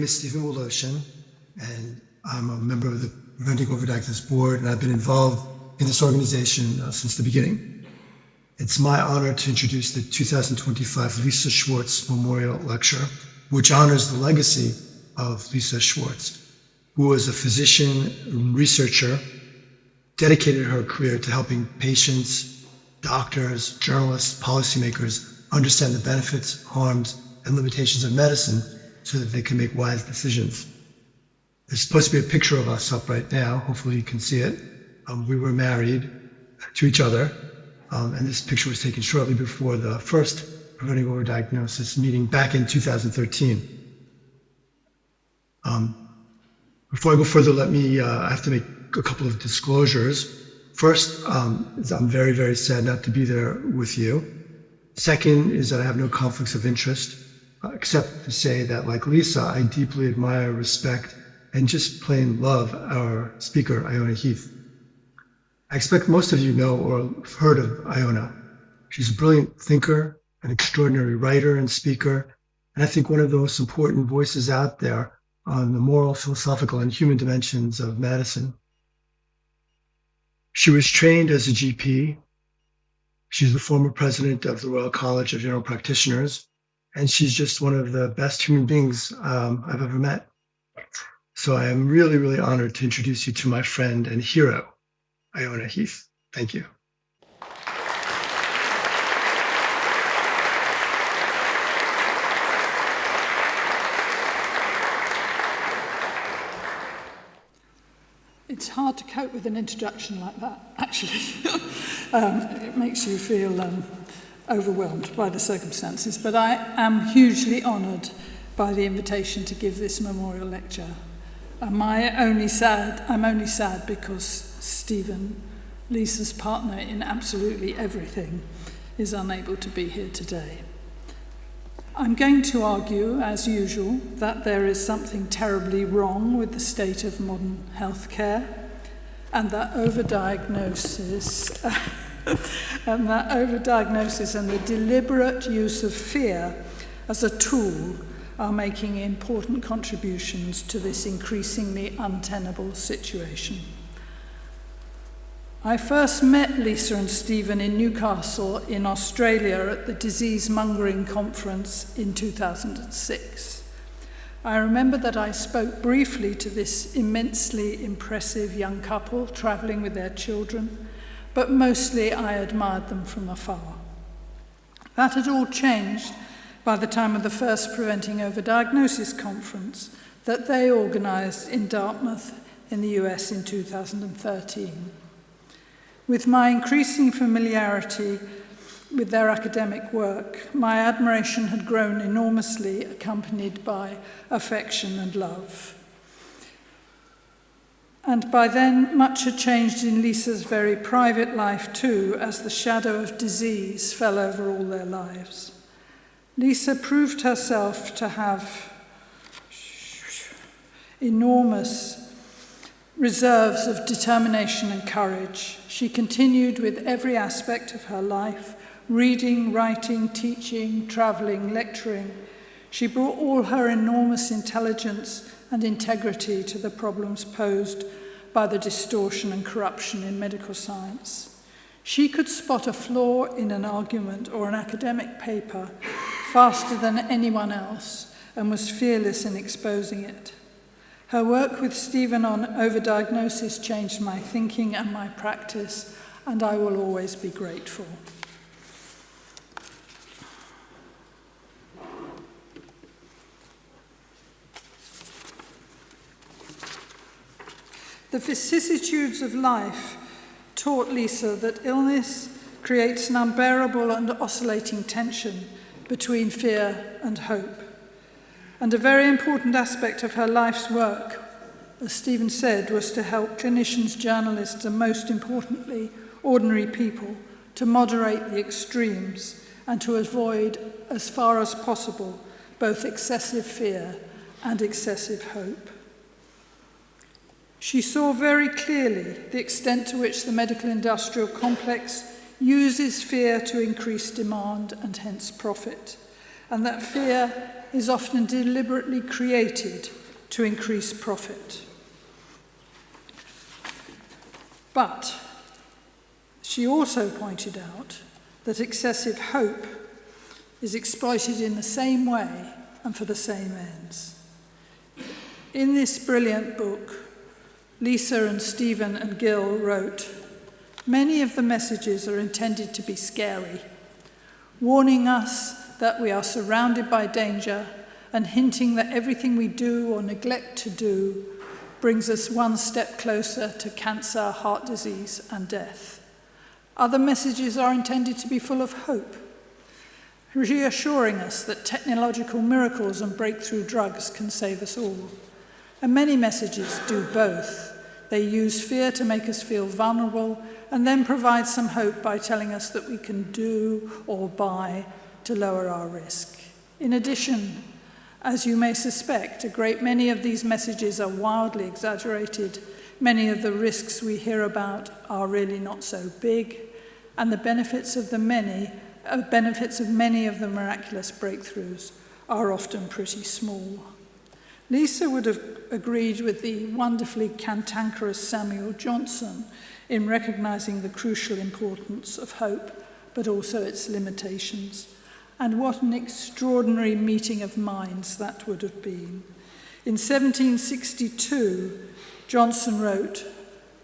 name is Stephen Woloshin, and I'm a member of the Preventing Overdiagnosis Board, and I've been involved in this organization since the beginning. It's my honor to introduce the 2025 Lisa Schwartz Memorial Lecture, which honors the legacy of Lisa Schwartz, who was a physician and researcher, dedicated her career to helping patients, doctors, journalists, policymakers understand the benefits, harms, and limitations of medicine so that they can make wise decisions. There's supposed to be a picture of us up right now. Hopefully you can see it. We were married to each other, and this picture was taken shortly before the first Preventing Overdiagnosis meeting back in 2013. Before I go further, I have to make a couple of disclosures. First, is I'm very, very sad not to be there with you. Second is that I have no conflicts of interest, except to say that, like Lisa, I deeply admire, respect, and just plain love our speaker, Iona Heath. I expect most of you know or have heard of Iona. She's a brilliant thinker, an extraordinary writer and speaker, and I think one of the most important voices out there on the moral, philosophical, and human dimensions of medicine. She was trained as a GP. She's the former president of the Royal College of General Practitioners, and she's just one of the best human beings I've ever met. So I am really, really honored to introduce you to my friend and hero, Iona Heath. Thank you. It's hard to cope with an introduction like that, actually. It makes you feel overwhelmed by the circumstances, but I am hugely honoured by the invitation to give this memorial lecture. I'm only sad because Stephen, Lisa's partner in absolutely everything, is unable to be here today. I'm going to argue, as usual, that there is something terribly wrong with the state of modern healthcare, and that overdiagnosis and the deliberate use of fear as a tool are making important contributions to this increasingly untenable situation. I first met Lisa and Stephen in Newcastle in Australia at the Disease Mongering Conference in 2006. I remember that I spoke briefly to this immensely impressive young couple travelling with their children, but mostly I admired them from afar. That had all changed by the time of the first Preventing Overdiagnosis conference that they organised in Dartmouth in the US in 2013. With my increasing familiarity with their academic work, my admiration had grown enormously, accompanied by affection and love. And by then, much had changed in Lisa's very private life too, as the shadow of disease fell over all their lives. Lisa proved herself to have enormous reserves of determination and courage. She continued with every aspect of her life, reading, writing, teaching, travelling, lecturing. She brought all her enormous intelligence and integrity to the problems posed by the distortion and corruption in medical science. She could spot a flaw in an argument or an academic paper faster than anyone else and was fearless in exposing it. Her work with Stephen on overdiagnosis changed my thinking and my practice, and I will always be grateful. The vicissitudes of life taught Lisa that illness creates an unbearable and oscillating tension between fear and hope. And a very important aspect of her life's work, as Stephen said, was to help clinicians, journalists, and most importantly, ordinary people, to moderate the extremes and to avoid, as far as possible, both excessive fear and excessive hope. She saw very clearly the extent to which the medical industrial complex uses fear to increase demand and hence profit, and that fear is often deliberately created to increase profit. But she also pointed out that excessive hope is exploited in the same way and for the same ends. In this brilliant book, Lisa and Stephen and Gil wrote, "Many of the messages are intended to be scary, warning us that we are surrounded by danger and hinting that everything we do or neglect to do brings us one step closer to cancer, heart disease, and death. Other messages are intended to be full of hope, reassuring us that technological miracles and breakthrough drugs can save us all. And many messages do both. They use fear to make us feel vulnerable and then provide some hope by telling us that we can do or buy to lower our risk. In addition, as you may suspect, a great many of these messages are wildly exaggerated. Many of the risks we hear about are really not so big, and the benefits of many of the miraculous breakthroughs are often pretty small." Lisa would have agreed with the wonderfully cantankerous Samuel Johnson in recognizing the crucial importance of hope, but also its limitations. And what an extraordinary meeting of minds that would have been. In 1762, Johnson wrote,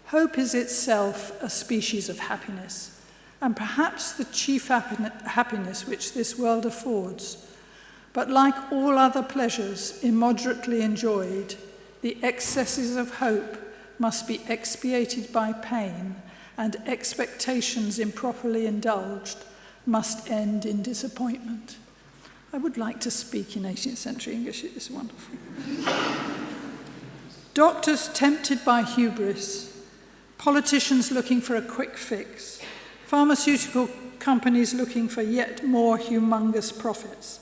"Hope is itself a species of happiness, and perhaps the chief happiness which this world affords. But like all other pleasures immoderately enjoyed, the excesses of hope must be expiated by pain, and expectations improperly indulged must end in disappointment." I would like to speak in 18th century English, it is wonderful. Doctors tempted by hubris, politicians looking for a quick fix, pharmaceutical companies looking for yet more humongous profits,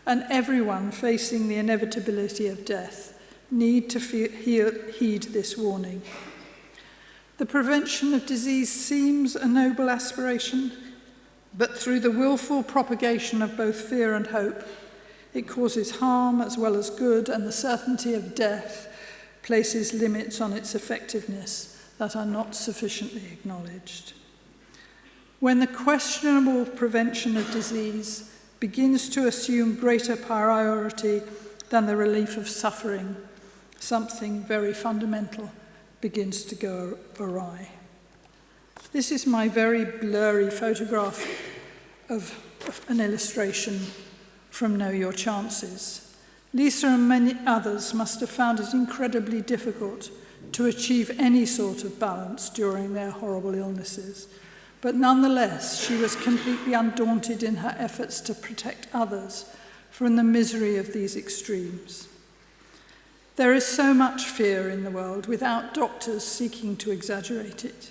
and everyone facing the inevitability of death need to heed this warning. The prevention of disease seems a noble aspiration, but through the willful propagation of both fear and hope, it causes harm as well as good, and the certainty of death places limits on its effectiveness that are not sufficiently acknowledged. When the questionable prevention of disease begins to assume greater priority than the relief of suffering, something very fundamental begins to go awry. This is my very blurry photograph of an illustration from Know Your Chances. Lisa and many others must have found it incredibly difficult to achieve any sort of balance during their horrible illnesses, but nonetheless, she was completely undaunted in her efforts to protect others from the misery of these extremes. There is so much fear in the world without doctors seeking to exaggerate it.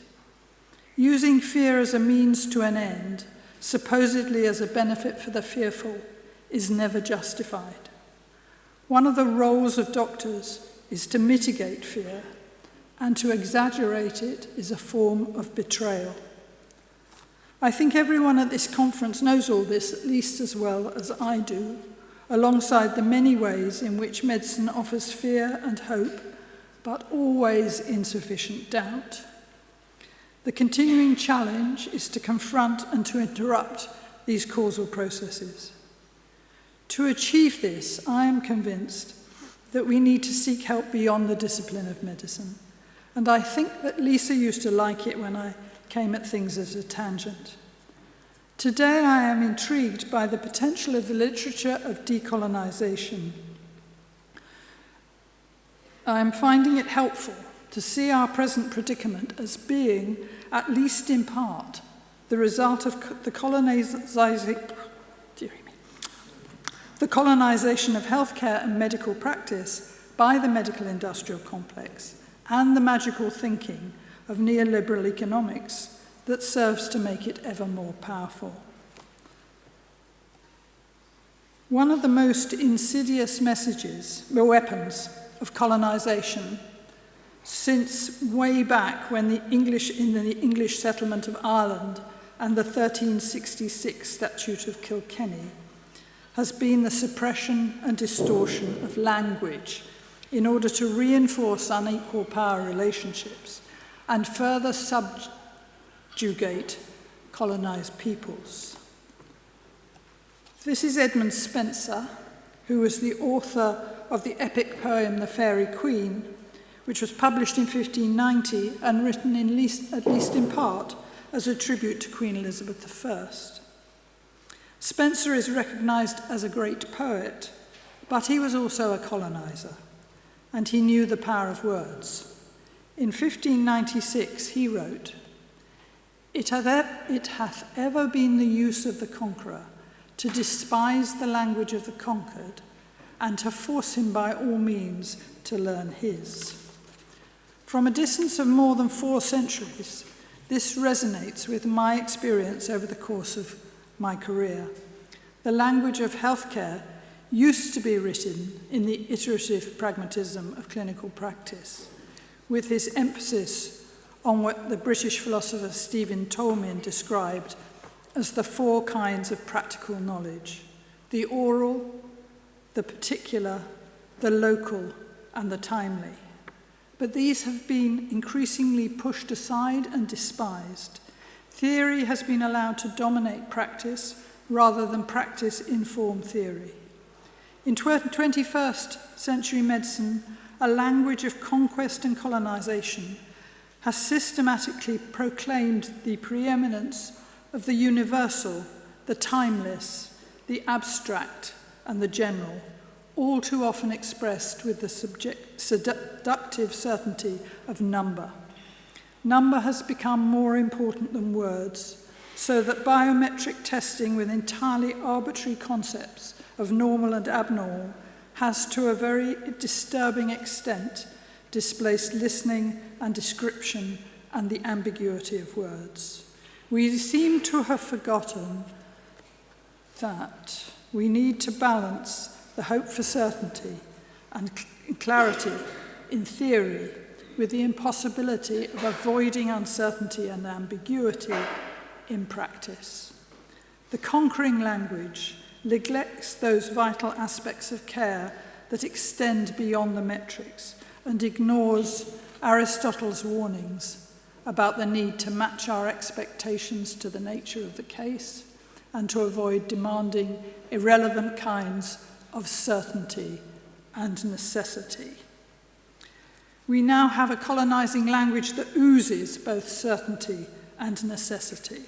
Using fear as a means to an end, supposedly as a benefit for the fearful, is never justified. One of the roles of doctors is to mitigate fear, and to exaggerate it is a form of betrayal. I think everyone at this conference knows all this at least as well as I do, alongside the many ways in which medicine offers fear and hope, but always insufficient doubt. The continuing challenge is to confront and to interrupt these causal processes. To achieve this, I am convinced that we need to seek help beyond the discipline of medicine. And I think that Lisa used to like it when I came at things at a tangent. Today I am intrigued by the potential of the literature of decolonization. I am finding it helpful to see our present predicament as being, at least in part, the result of the colonization of healthcare and medical practice by the medical industrial complex and the magical thinking of neoliberal economics that serves to make it ever more powerful. One of the most insidious weapons of colonization, since way back when in the English settlement of Ireland and the 1366 Statute of Kilkenny, has been the suppression and distortion of language in order to reinforce unequal power relationships and further subjugate colonized peoples. This is Edmund Spenser, who was the author of the epic poem The Faerie Queen, which was published in 1590 and written at least in part as a tribute to Queen Elizabeth I. Spenser is recognised as a great poet, but he was also a coloniser, and he knew the power of words. In 1596 he wrote, it hath ever been the use of the conqueror to despise the language of the conquered, and to force him by all means to learn his. From a distance of more than 4 centuries, this resonates with my experience over the course of my career. The language of healthcare used to be written in the iterative pragmatism of clinical practice, with his emphasis on what the British philosopher Stephen Tolman described as the 4 kinds of practical knowledge: the oral, the particular, the local, and the timely. But these have been increasingly pushed aside and despised. Theory has been allowed to dominate practice rather than practice inform theory. In 21st century medicine, a language of conquest and colonization has systematically proclaimed the preeminence of the universal, the timeless, the abstract, and the general, all too often expressed with the seductive certainty of number. Number has become more important than words, so that biometric testing with entirely arbitrary concepts of normal and abnormal has, to a very disturbing extent, displaced listening and description and the ambiguity of words. We seem to have forgotten that we need to balance the hope for certainty and clarity in theory with the impossibility of avoiding uncertainty and ambiguity in practice. The conquering language neglects those vital aspects of care that extend beyond the metrics and ignores Aristotle's warnings about the need to match our expectations to the nature of the case and to avoid demanding irrelevant kinds of certainty and necessity. We now have a colonizing language that oozes both certainty and necessity.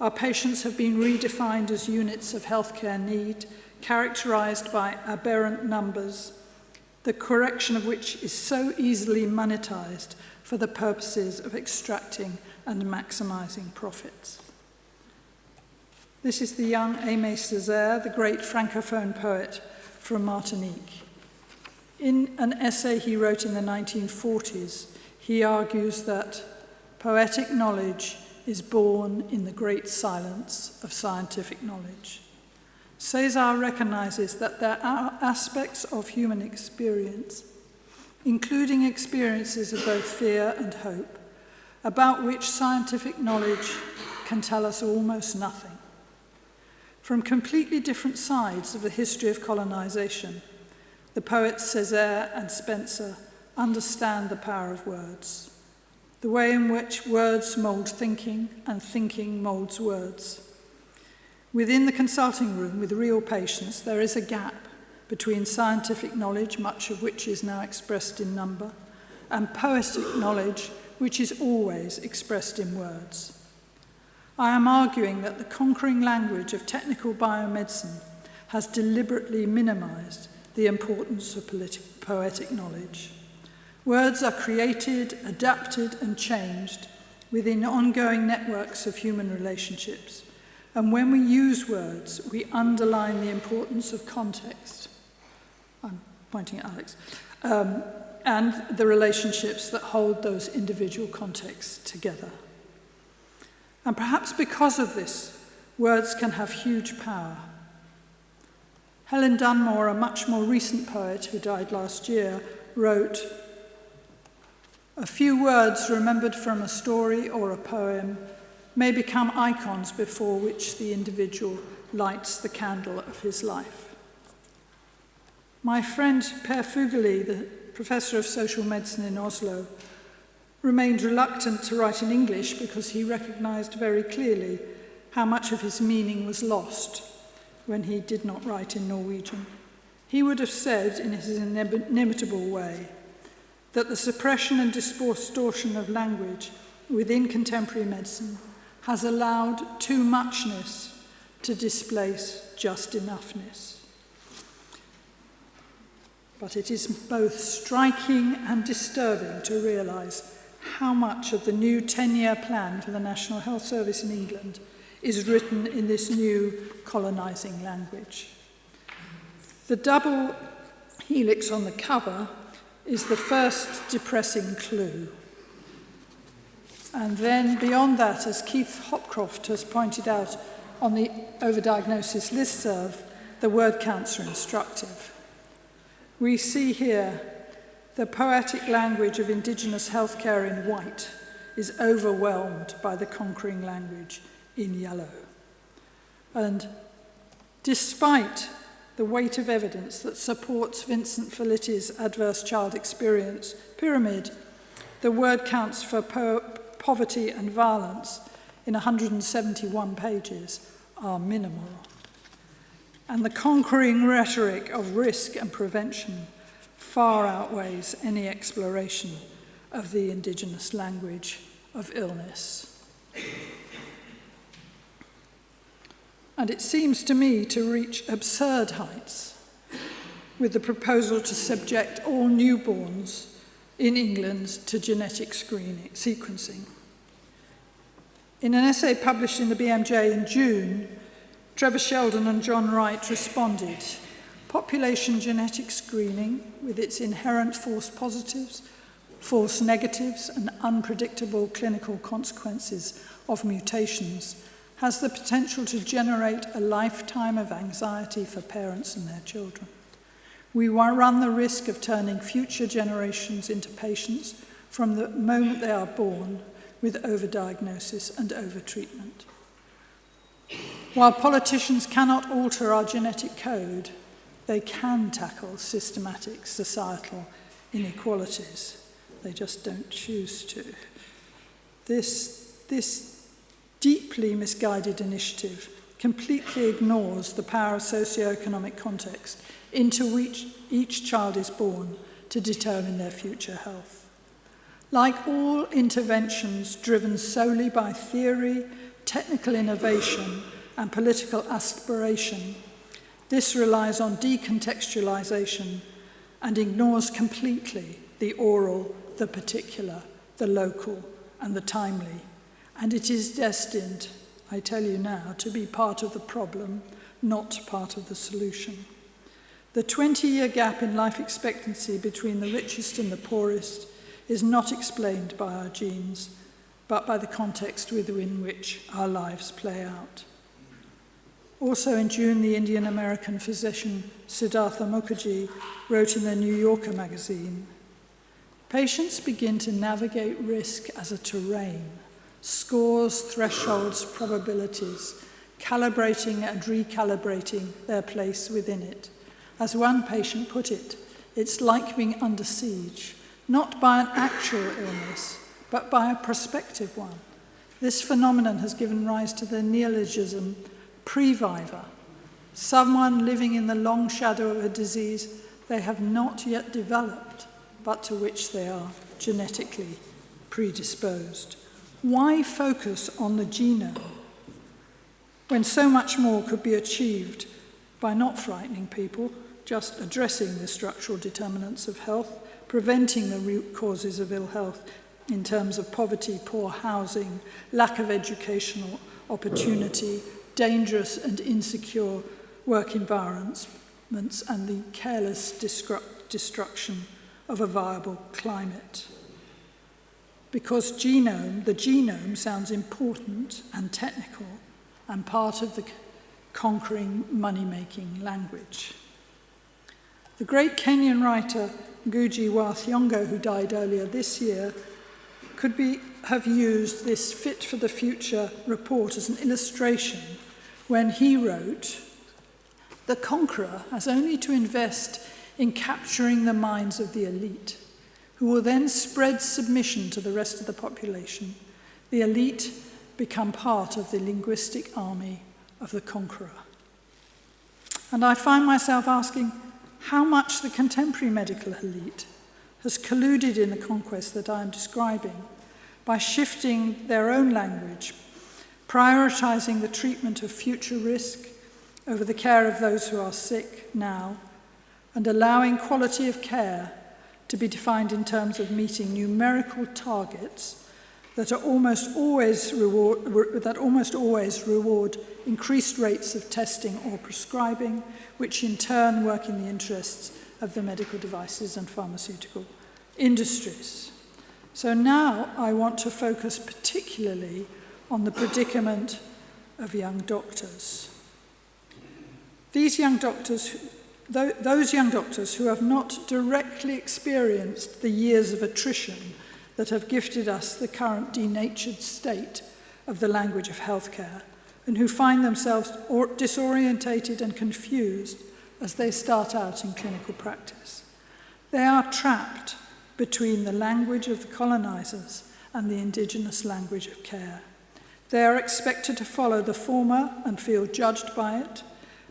Our patients have been redefined as units of healthcare need, characterized by aberrant numbers, the correction of which is so easily monetized for the purposes of extracting and maximizing profits. This is the young Aimé Césaire, the great francophone poet from Martinique. In an essay he wrote in the 1940s, he argues that poetic knowledge is born in the great silence of scientific knowledge. Césaire recognizes that there are aspects of human experience, including experiences of both fear and hope, about which scientific knowledge can tell us almost nothing. From completely different sides of the history of colonization, the poets Césaire and Spenser understand the power of words, the way in which words mold thinking and thinking molds words. Within the consulting room with real patients, there is a gap between scientific knowledge, much of which is now expressed in number, and poetic knowledge, which is always expressed in words. I am arguing that the conquering language of technical biomedicine has deliberately minimized the importance of poetic knowledge. Words are created, adapted, and changed within ongoing networks of human relationships. And when we use words, we underline the importance of context. I'm pointing at Alex. And the relationships that hold those individual contexts together. And perhaps because of this, words can have huge power. Helen Dunmore, a much more recent poet who died last year, wrote, "A few words remembered from a story or a poem may become icons before which the individual lights the candle of his life. My friend Per Fugelli, the professor of social medicine in Oslo, remained reluctant to write in English because he recognized very clearly how much of his meaning was lost when he did not write in Norwegian. He would have said, in his inimitable way, that the suppression and distortion of language within contemporary medicine has allowed too muchness to displace just enoughness. But it is both striking and disturbing to realise how much of the new 10-year plan for the National Health Service in England is written in this new colonising language. The double helix on the cover is the first depressing clue. And then beyond that, as Keith Hopcroft has pointed out on the overdiagnosis listserv, the word counts are instructive. We see here the poetic language of Indigenous healthcare in white is overwhelmed by the conquering language in yellow. And despite the weight of evidence that supports Vincent Felity's adverse child experience pyramid, the word counts for poverty and violence in 171 pages are minimal. And the conquering rhetoric of risk and prevention far outweighs any exploration of the Indigenous language of illness. And it seems to me to reach absurd heights with the proposal to subject all newborns in England to genetic sequencing. In an essay published in the BMJ in June, Trevor Sheldon and John Wright responded, population genetic screening, with its inherent false positives, false negatives, and unpredictable clinical consequences of mutations, has the potential to generate a lifetime of anxiety for parents and their children. We run the risk of turning future generations into patients from the moment they are born with overdiagnosis and overtreatment. While politicians cannot alter our genetic code, they can tackle systematic societal inequalities. They just don't choose to. This deeply misguided initiative completely ignores the power of socioeconomic context into which each child is born to determine their future health. Like all interventions driven solely by theory, technical innovation, and political aspiration, this relies on decontextualization and ignores completely the oral, the particular, the local, and the timely. And it is destined, I tell you now, to be part of the problem, not part of the solution. The 20-year gap in life expectancy between the richest and the poorest is not explained by our genes, but by the context within which our lives play out. Also in June, the Indian-American physician Siddhartha Mukherjee wrote in the New Yorker magazine, patients begin to navigate risk as a terrain, scores, thresholds, probabilities, calibrating and recalibrating their place within it. As one patient put it, it's like being under siege, not by an actual illness, but by a prospective one. This phenomenon has given rise to the neologism previvor, someone living in the long shadow of a disease they have not yet developed, but to which they are genetically predisposed. Why focus on the genome when so much more could be achieved by not frightening people, just addressing the structural determinants of health, preventing the root causes of ill health in terms of poverty, poor housing, lack of educational opportunity, dangerous and insecure work environments, and the careless destruction of a viable climate. Because the genome sounds important and technical and part of the conquering money-making language. The great Kenyan writer Ngugi wa Thiong'o, who died earlier this year, have used this Fit for the Future report as an illustration when he wrote, "The conqueror has only to invest in capturing the minds of the elite, who will then spread submission to the rest of the population. The elite become part of the linguistic army of the conqueror." And I find myself asking how much the contemporary medical elite has colluded in the conquest that I am describing by shifting their own language, prioritizing the treatment of future risk over the care of those who are sick now, and allowing quality of care to be defined in terms of meeting numerical targets that almost always reward increased rates of testing or prescribing, which in turn work in the interests of the medical devices and pharmaceutical industries. So now I want to focus particularly on the predicament of young doctors. Those young doctors who have not directly experienced the years of attrition that have gifted us the current denatured state of the language of healthcare, and who find themselves disorientated and confused as they start out in clinical practice. They are trapped between the language of the colonizers and the indigenous language of care. They are expected to follow the former and feel judged by it,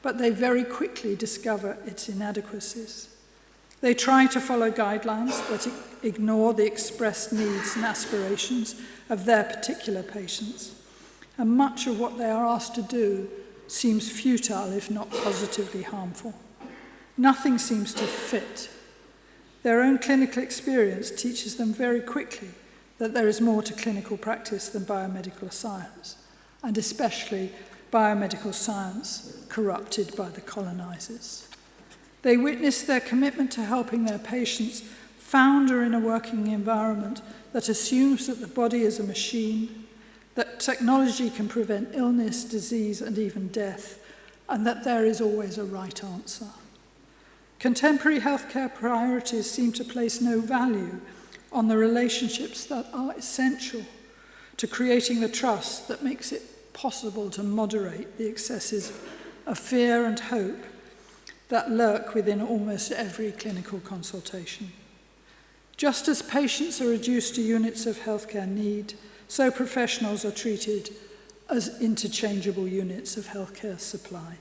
but they very quickly discover its inadequacies. They try to follow guidelines that ignore the expressed needs and aspirations of their particular patients, and much of what they are asked to do seems futile, if not positively harmful. Nothing seems to fit. Their own clinical experience teaches them very quickly that there is more to clinical practice than biomedical science, and especially biomedical science corrupted by the colonizers. They witness their commitment to helping their patients founder in a working environment that assumes that the body is a machine, that technology can prevent illness, disease, and even death, and that there is always a right answer. Contemporary healthcare priorities seem to place no value on the relationships that are essential to creating the trust that makes it possible to moderate the excesses of fear and hope that lurk within almost every clinical consultation. Just as patients are reduced to units of healthcare need, so professionals are treated as interchangeable units of healthcare supply.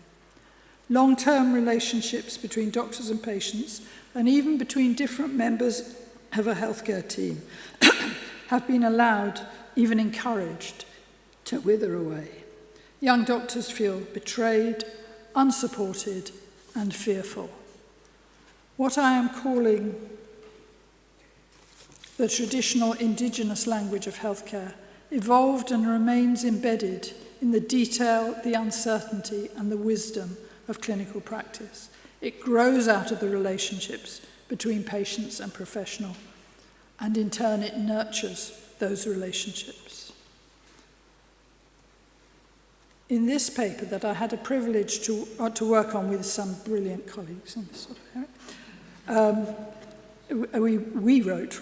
Long-term relationships between doctors and patients, and even between different members of a healthcare team, have been allowed, even encouraged, to wither away. Young doctors feel betrayed, unsupported, and fearful. What I am calling the traditional indigenous language of healthcare evolved and remains embedded in the detail, the uncertainty, and the wisdom of clinical practice. It grows out of the relationships between patients and professional, and in turn it nurtures those relationships. In this paper that I had a privilege to work on with some brilliant colleagues in this sort of area, we wrote,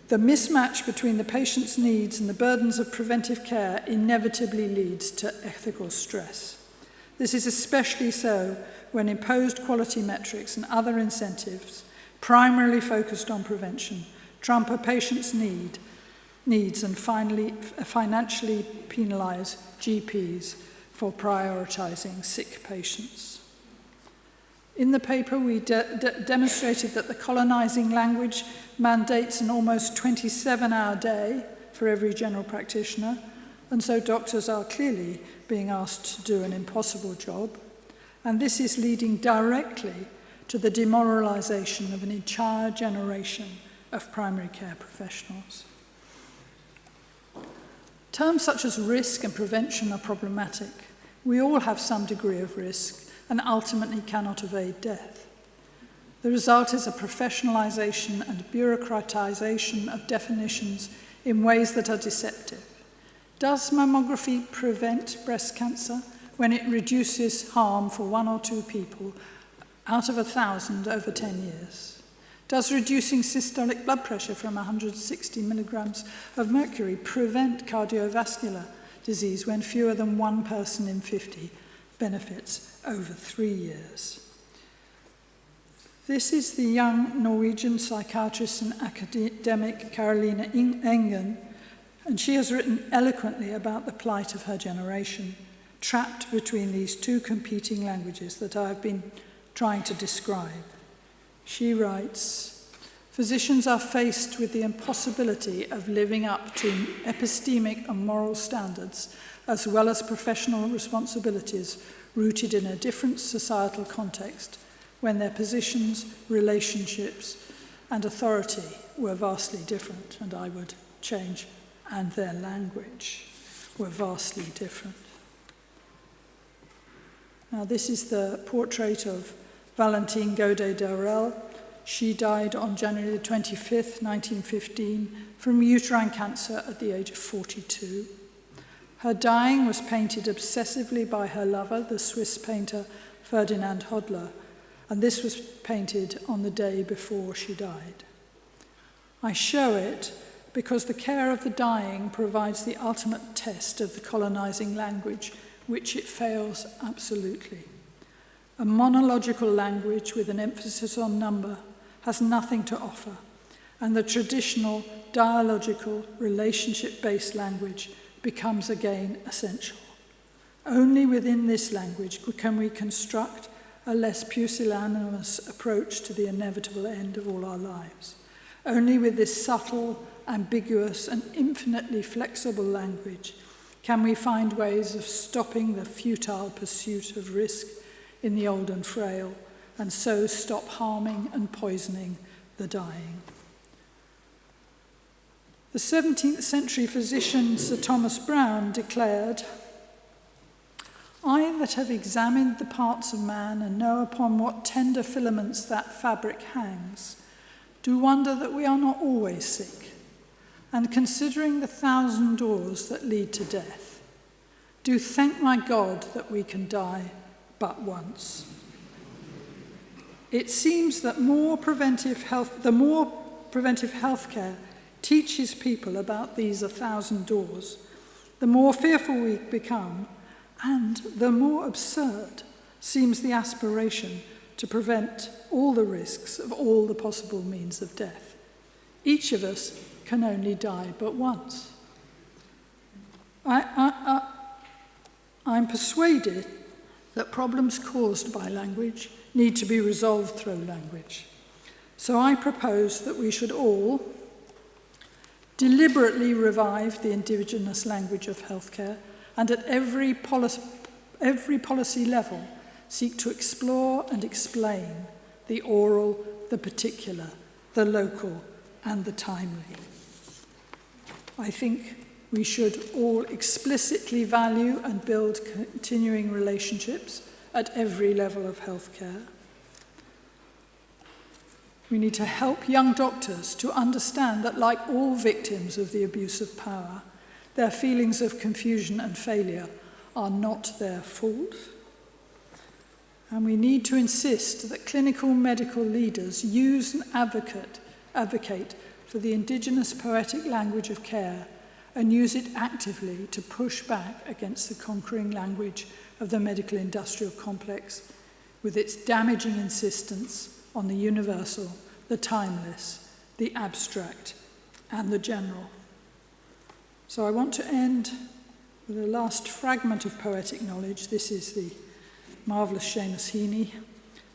"The mismatch between the patient's needs and the burdens of preventive care inevitably leads to ethical stress. This is especially so when imposed quality metrics and other incentives, primarily focused on prevention, trump a patient's needs and finally financially penalize GPs for prioritizing sick patients." In the paper, we demonstrated that the colonizing language mandates an almost 27-hour day for every general practitioner, and so doctors are clearly being asked to do an impossible job, and this is leading directly to the demoralization of an entire generation of primary care professionals. Terms such as risk and prevention are problematic. We all have some degree of risk and ultimately cannot evade death. The result is a professionalization and bureaucratization of definitions in ways that are deceptive. Does mammography prevent breast cancer when it reduces harm for 1 or 2 people out of 1,000 over 10 years? Does reducing systolic blood pressure from 160 milligrams of mercury prevent cardiovascular disease when fewer than 1 person in 50 benefits over 3 years. This is the young Norwegian psychiatrist and academic Caroline Engen, and she has written eloquently about the plight of her generation, trapped between these two competing languages that I have been trying to describe. She writes, "Physicians are faced with the impossibility of living up to epistemic and moral standards, as well as professional responsibilities rooted in a different societal context, when their positions, relationships, and authority were vastly different," and I would change, "and their language were vastly different." Now, this is the portrait of Valentine Godet-Darel. She died on January 25th, 1915, from uterine cancer at the age of 42. Her dying was painted obsessively by her lover, the Swiss painter Ferdinand Hodler, and this was painted on the day before she died. I show it because the care of the dying provides the ultimate test of the colonizing language, which it fails absolutely. A monological language with an emphasis on number has nothing to offer, and the traditional dialogical, relationship-based language becomes again essential. Only within this language can we construct a less pusillanimous approach to the inevitable end of all our lives. Only with this subtle, ambiguous, and infinitely flexible language can we find ways of stopping the futile pursuit of risk in the old and frail, and so stop harming and poisoning the dying. The 17th century physician Sir Thomas Browne declared, "I that have examined the parts of man and know upon what tender filaments that fabric hangs, do wonder that we are not always sick, and considering the 1,000 doors that lead to death, do thank my God that we can die but once." It seems that the more preventive health care teaches people about these 1,000 doors, the more fearful we become, and the more absurd seems the aspiration to prevent all the risks of all the possible means of death. Each of us can only die but once. I'm persuaded that problems caused by language need to be resolved through language. So I propose that we should all deliberately revive the indigenous language of healthcare, and at every policy level seek to explore and explain the oral, the particular, the local, and the timely. I think we should all explicitly value and build continuing relationships at every level of healthcare. We need to help young doctors to understand that, like all victims of the abuse of power, their feelings of confusion and failure are not their fault. And we need to insist that clinical medical leaders use and advocate for the indigenous poetic language of care and use it actively to push back against the conquering language of the medical industrial complex with its damaging insistence on the universal, the timeless, the abstract, and the general. So I want to end with a last fragment of poetic knowledge. This is the marvellous Seamus Heaney,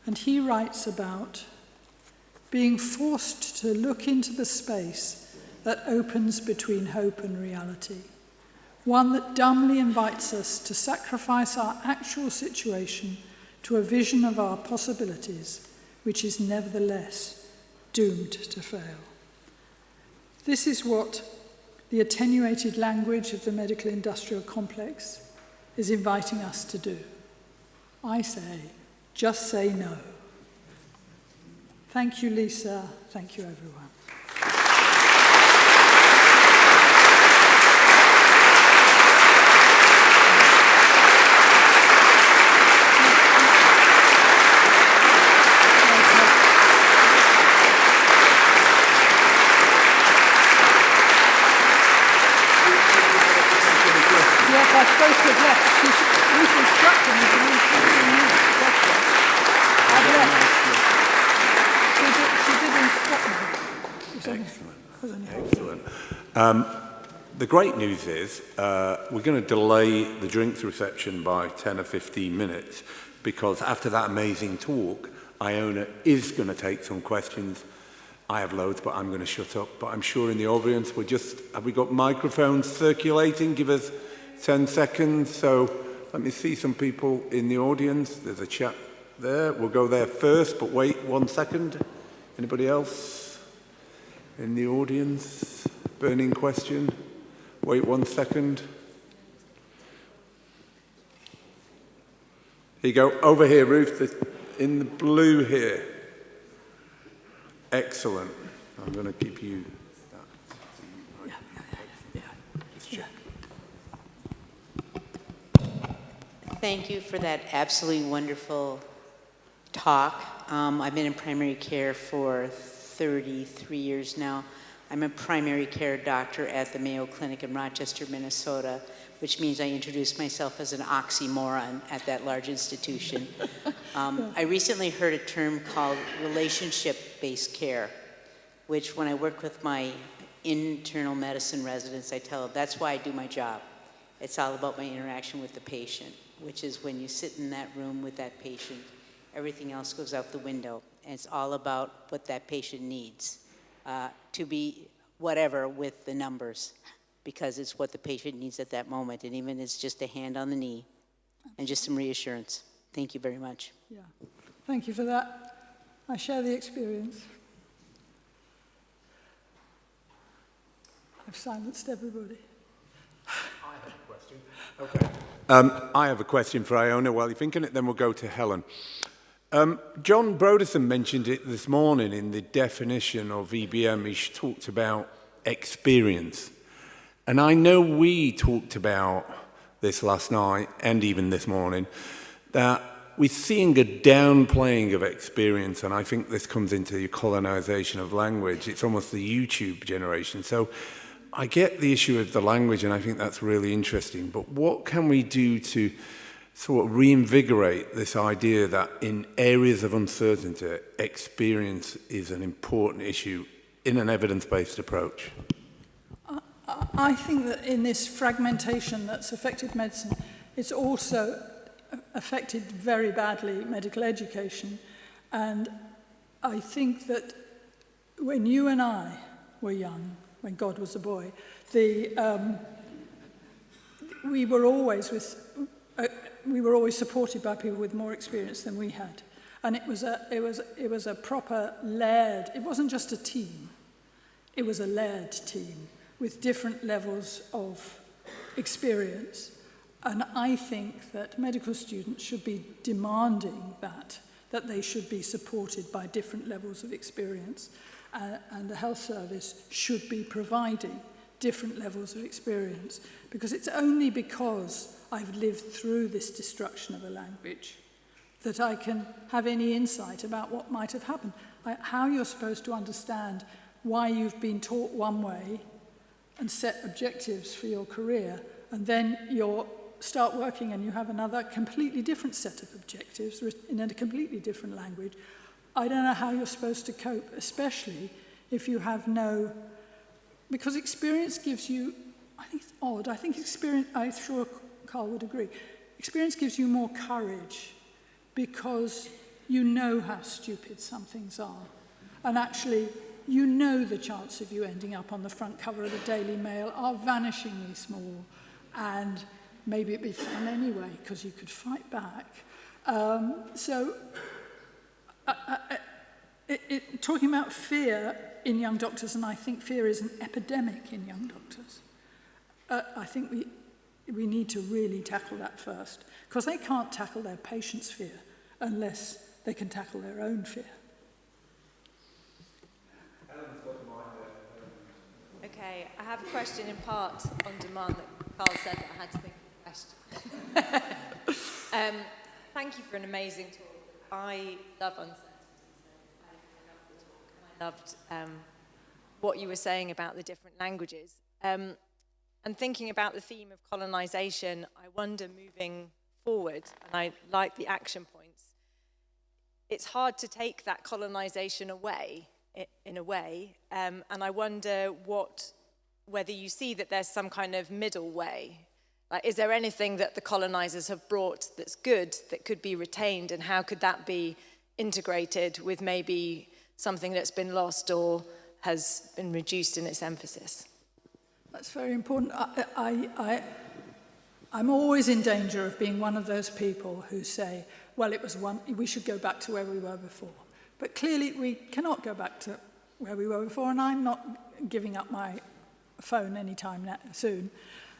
and he writes about being forced to look into the space that opens between hope and reality, one that dumbly invites us to sacrifice our actual situation to a vision of our possibilities, which is nevertheless doomed to fail. This is what the attenuated language of the medical industrial complex is inviting us to do. I say, just say no. Thank you, Lisa. Thank you, everyone. Yes. I suppose to have left. He's instructed me to leave 15 minutes to get there. I've left. She did instruct me. Excellent. The great news is we're going to delay the drinks reception by 10 or 15 minutes because after that amazing talk, Iona is going to take some questions. I have loads, but I'm going to shut up. But I'm sure in the audience, have we got microphones circulating? Give us 10 seconds. So let me see some people in the audience. There's a chap there. We'll go there first, but wait 1 second. Anybody else in the audience? Burning question? Wait 1 second. Here you go. Over here, Ruth, in the blue here. Excellent. I'm going to keep you. Let's check. Thank you for that absolutely wonderful talk. I've been in primary care for 33 years now. I'm a primary care doctor at the Mayo Clinic in Rochester, Minnesota, which means I introduced myself as an oxymoron at that large institution. I recently heard a term called relationship-based care, which when I work with my internal medicine residents, I tell them that's why I do my job. It's all about my interaction with the patient, which is when you sit in that room with that patient, everything else goes out the window. And it's all about what that patient needs to be whatever with the numbers, because it's what the patient needs at that moment. And even it's just a hand on the knee and just some reassurance. Thank you very much. Yeah, thank you for that. I share the experience. I've silenced everybody. I have a question. Okay. I have a question for Iona while you're thinking it, then we'll go to Helen. John Broderson mentioned it this morning in the definition of EBM. He talked about experience. And I know we talked about this last night and even this morning, that we're seeing a downplaying of experience, and I think this comes into the colonization of language. It's almost the YouTube generation. So I get the issue of the language, and I think that's really interesting. But what can we do to sort of reinvigorate this idea that in areas of uncertainty, experience is an important issue in an evidence-based approach? I think that in this fragmentation that's affected medicine, it's also affected very badly medical education. And I think that when you and I were young, when God was a boy, we were always supported by people with more experience than we had. And it was a proper layered, it wasn't just a team, it was a layered team with different levels of experience. And I think that medical students should be demanding that they should be supported by different levels of experience. And the health service should be providing different levels of experience, because it's only because I've lived through this destruction of a language that I can have any insight about what might have happened. How you're supposed to understand why you've been taught one way and set objectives for your career, and then you start working and you have another completely different set of objectives in a completely different language. I don't know how you're supposed to cope, especially if you have no... Because experience gives you... I think it's odd. I think experience... I'm sure Carl would agree. Experience gives you more courage because you know how stupid some things are. And actually, you know the chance of you ending up on the front cover of the Daily Mail are vanishingly small. And maybe it'd be fun anyway, because you could fight back. Talking about fear in young doctors, and I think fear is an epidemic in young doctors, I think we need to really tackle that first, because they can't tackle their patient's fear unless they can tackle their own fear. Okay, I have a question in part on demand that Carl said that I had to think of a question. Thank you for an amazing talk. I love uncertainty. I loved what you were saying about the different languages. And And thinking about the theme of colonisation, I wonder moving forward, and I like the action points, it's hard to take that colonisation away, in a way, and I wonder whether you see that there's some kind of middle way. Like, is there anything that the colonisers have brought that's good, that could be retained, and how could that be integrated with maybe something that's been lost or has been reduced in its emphasis? That's very important. I'm always in danger of being one of those people who say, well, we should go back to where we were before. But clearly we cannot go back to where we were before, and I'm not giving up my phone anytime soon.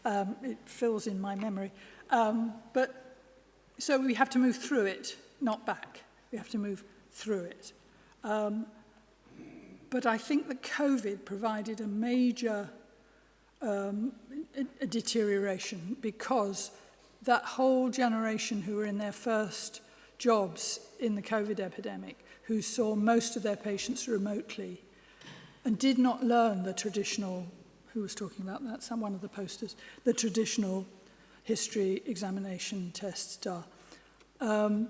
It fills in my memory. So we have to move through it, not back. We have to move through it. But I think that COVID provided a major a deterioration, because that whole generation who were in their first jobs in the COVID epidemic, who saw most of their patients remotely and did not learn the traditional, who was talking about that, one of the posters, the traditional history examination test star. And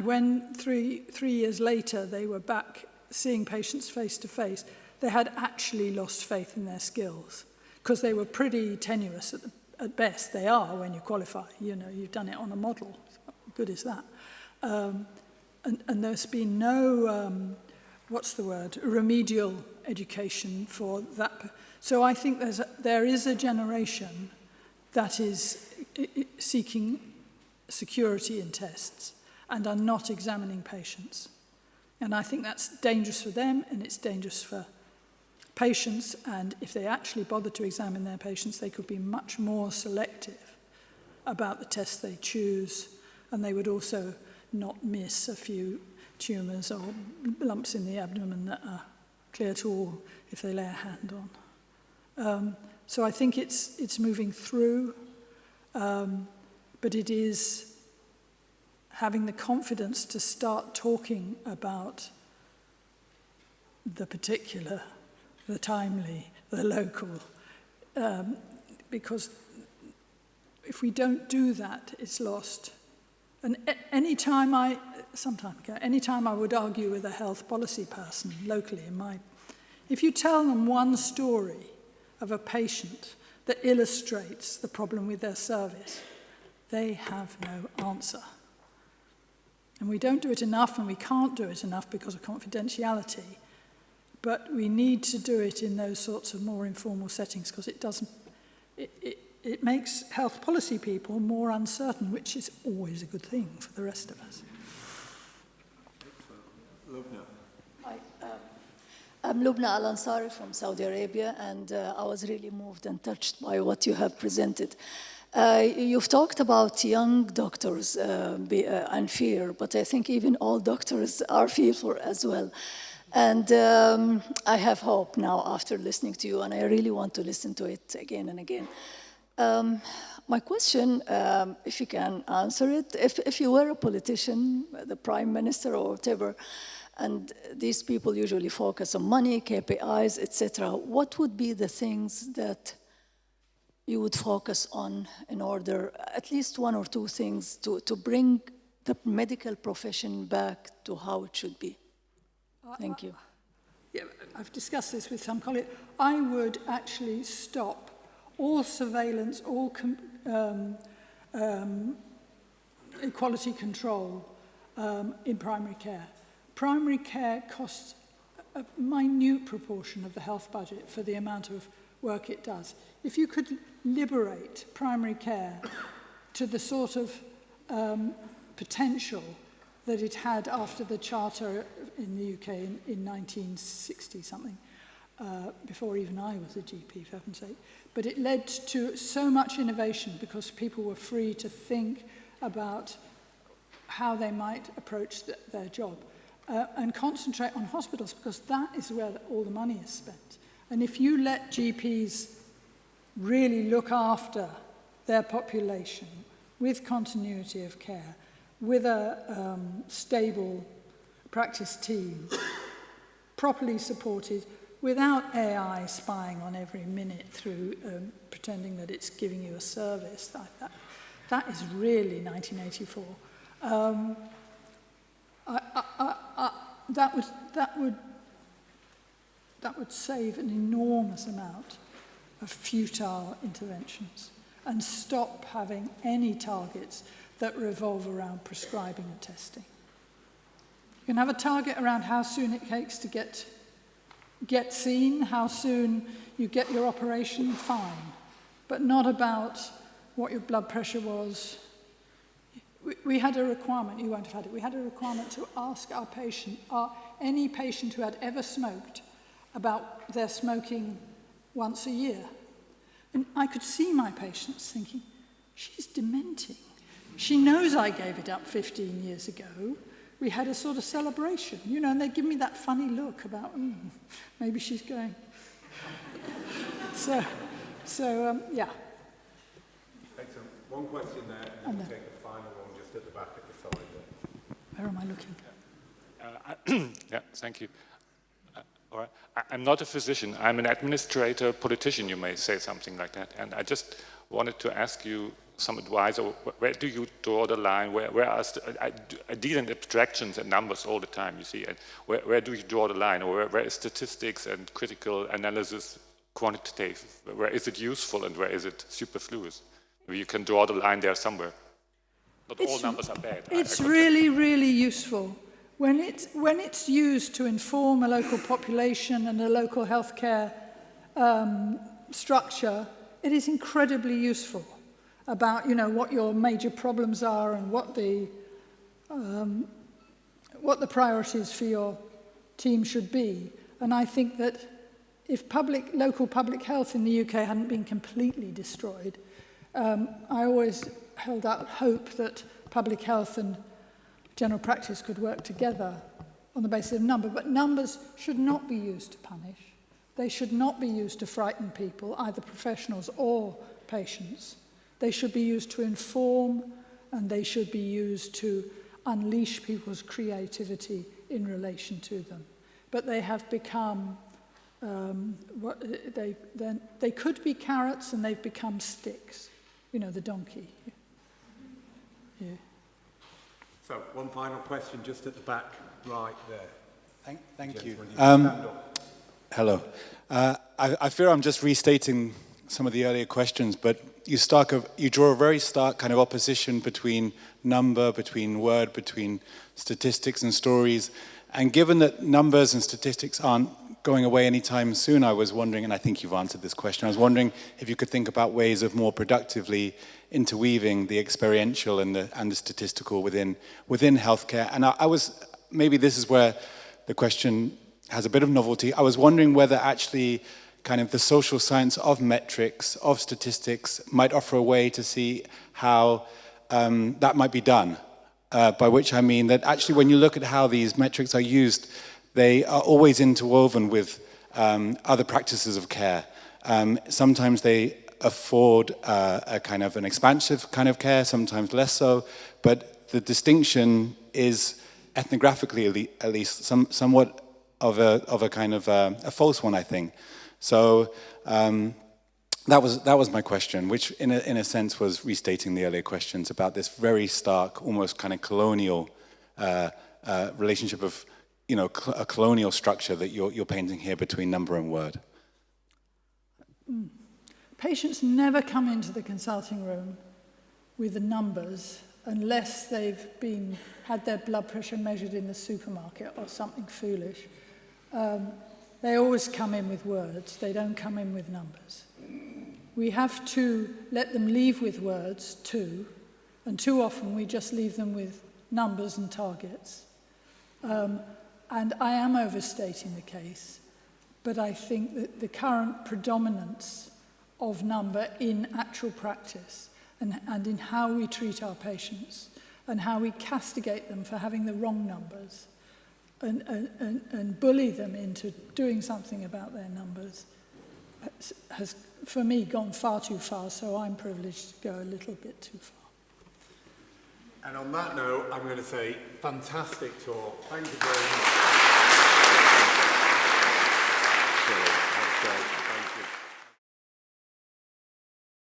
when three years later they were back seeing patients face to face, they had actually lost faith in their skills, because they were pretty tenuous at best. They are when you qualify. You know, you've done it on a model. What good is that? And there's been no, remedial education for that. So I think there is a generation that is seeking security in tests and are not examining patients. And I think that's dangerous for them, and it's dangerous for patients, and if they actually bother to examine their patients, they could be much more selective about the tests they choose, and they would also not miss a few tumours or lumps in the abdomen that are clear to all if they lay a hand on. So I think it's moving through, but it is having the confidence to start talking about the particular, the timely, the local, because if we don't do that, it's lost. And anytime I would argue with a health policy person locally if you tell them one story of a patient that illustrates the problem with their service, they have no answer. And we don't do it enough, and we can't do it enough because of confidentiality. But we need to do it in those sorts of more informal settings, because it makes health policy people more uncertain, which is always a good thing for the rest of us. Hi, I'm Lubna Al-Ansari from Saudi Arabia, and I was really moved and touched by what you have presented. You've talked about young doctors and fear, but I think even old doctors are fearful as well. And I have hope now after listening to you, and I really want to listen to it again and again. My question, if you can answer it, if you were a politician, the prime minister or whatever, and these people usually focus on money, KPIs, etc., what would be the things that you would focus on in order, at least one or two things, to bring the medical profession back to how it should be? Thank you. Yeah, I've discussed this with some colleagues. I would actually stop all surveillance, all equality control in primary care. Primary care costs a minute proportion of the health budget for the amount of work it does. If you could liberate primary care to the sort of potential that it had after the Charter in the UK in 1960-something, before even I was a GP, for heaven's sake. But it led to so much innovation because people were free to think about how they might approach their job and concentrate on hospitals, because that is where all the money is spent. And if you let GPs really look after their population with continuity of care, with a stable practice team, properly supported, without AI spying on every minute through pretending that it's giving you a service. That is really 1984. That would save an enormous amount of futile interventions and stop having any targets that revolve around prescribing and testing. You can have a target around how soon it takes to get seen, how soon you get your operation, fine, but not about what your blood pressure was. We had a requirement, you won't have had it, we had a requirement to ask our patient, any patient who had ever smoked, about their smoking once a year. And I could see my patients thinking, she's dementing. She knows I gave it up 15 years ago. We had a sort of celebration, you know, and they give me that funny look about, maybe she's going. So, yeah. Excellent. One question there, and then we'll take a final one just at the back at the side there. Where am I looking? Yeah, thank you. All right. I'm not a physician. I'm an administrator, politician, you may say something like that. And I just wanted to ask you some advice. Or where do you draw the line? Where are I deal in abstractions and numbers all the time, you see. And where do you draw the line? Or where is statistics and critical analysis quantitative? Where is it useful and where is it superfluous? Maybe you can draw the line there somewhere. Not all numbers are bad. It's really, really useful. When it's used to inform a local population and a local healthcare structure, it is incredibly useful about, you know, what your major problems are and what the priorities for your team should be. And I think that if local public health in the UK hadn't been completely destroyed, I always held out hope that public health and general practice could work together on the basis of number, but numbers should not be used to punish. They should not be used to frighten people, either professionals or patients. They should be used to inform, and they should be used to unleash people's creativity in relation to them. But they have become, they could be carrots and they've become sticks. You know, the donkey. Yeah. So, one final question just at the back, right there. Thank you. Stand up. Hello. I fear I'm just restating some of the earlier questions, but you draw a very stark kind of opposition between number, between word, between statistics and stories. And given that numbers and statistics aren't going away anytime soon, I was wondering, and I think you've answered this question, I was wondering if you could think about ways of more productively interweaving the experiential and the statistical within healthcare. And I was, maybe this is where the question has a bit of novelty. I was wondering whether actually kind of the social science of metrics, of statistics, might offer a way to see how that might be done. By which I mean that actually when you look at how these metrics are used, they are always interwoven with other practices of care. Sometimes they afford a kind of an expansive kind of care, sometimes less so, but the distinction is ethnographically at least somewhat of a kind of a false one, I think. So that was my question, which in a sense was restating the earlier questions about this very stark, almost kind of colonial relationship of, you know, a colonial structure that you're painting here between number and word. Patients never come into the consulting room with the numbers unless they've had their blood pressure measured in the supermarket or something foolish. They always come in with words. They don't come in with numbers. We have to let them leave with words too, and too often we just leave them with numbers and targets. And I am overstating the case, but I think that the current predominance of number in actual practice and in how we treat our patients and how we castigate them for having the wrong numbers and bully them into doing something about their numbers has, for me, gone far too far, so I'm privileged to go a little bit too far. And on that note, I'm going to say, fantastic talk. Thank you very much.